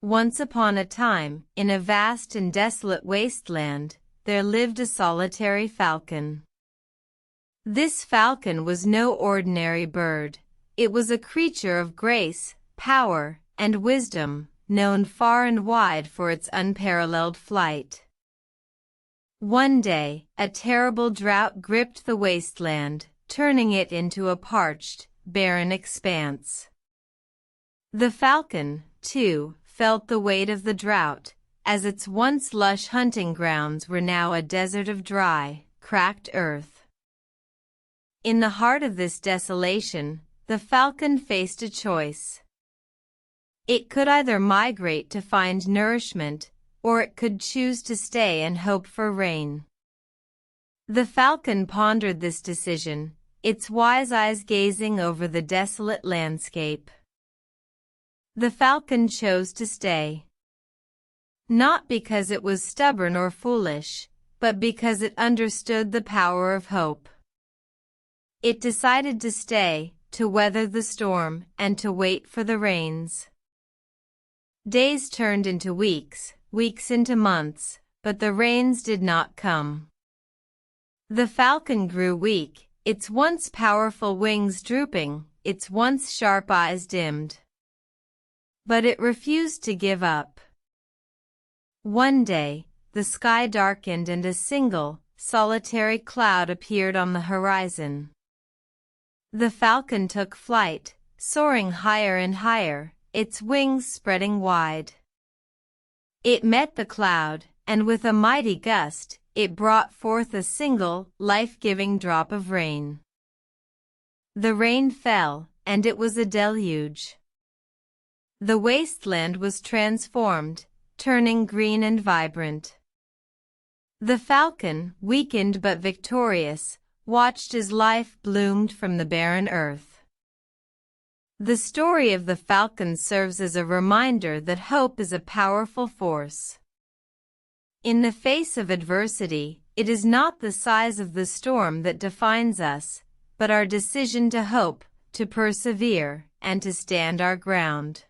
Once upon a time, in a vast and desolate wasteland, there lived a solitary falcon. This falcon was no ordinary bird. It was a creature of grace, power, and wisdom, known far and wide for its unparalleled flight. One day, a terrible drought gripped the wasteland, turning it into a parched, barren expanse. The falcon, too, felt the weight of the drought, as its once lush hunting grounds were now a desert of dry, cracked earth. In the heart of this desolation, the falcon faced a choice. It could either migrate to find nourishment, or it could choose to stay and hope for rain. The falcon pondered this decision, its wise eyes gazing over the desolate landscape. The falcon chose to stay. Not because it was stubborn or foolish, but because it understood the power of hope. It decided to stay, to weather the storm, and to wait for the rains. Days turned into weeks, weeks into months, but the rains did not come. The falcon grew weak, its once powerful wings drooping, its once sharp eyes dimmed. But it refused to give up. One day, the sky darkened and a single, solitary cloud appeared on the horizon. The falcon took flight, soaring higher and higher, its wings spreading wide. It met the cloud, and with a mighty gust, it brought forth a single, life-giving drop of rain. The rain fell, and it was a deluge. The wasteland was transformed, turning green and vibrant. The falcon, weakened but victorious, watched as life bloomed from the barren earth. The story of the falcon serves as a reminder that hope is a powerful force. In the face of adversity, it is not the size of the storm that defines us, but our decision to hope, to persevere, and to stand our ground.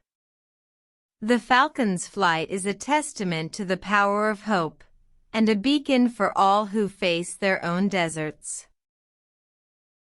The falcon's flight is a testament to the power of hope, and a beacon for all who face their own deserts.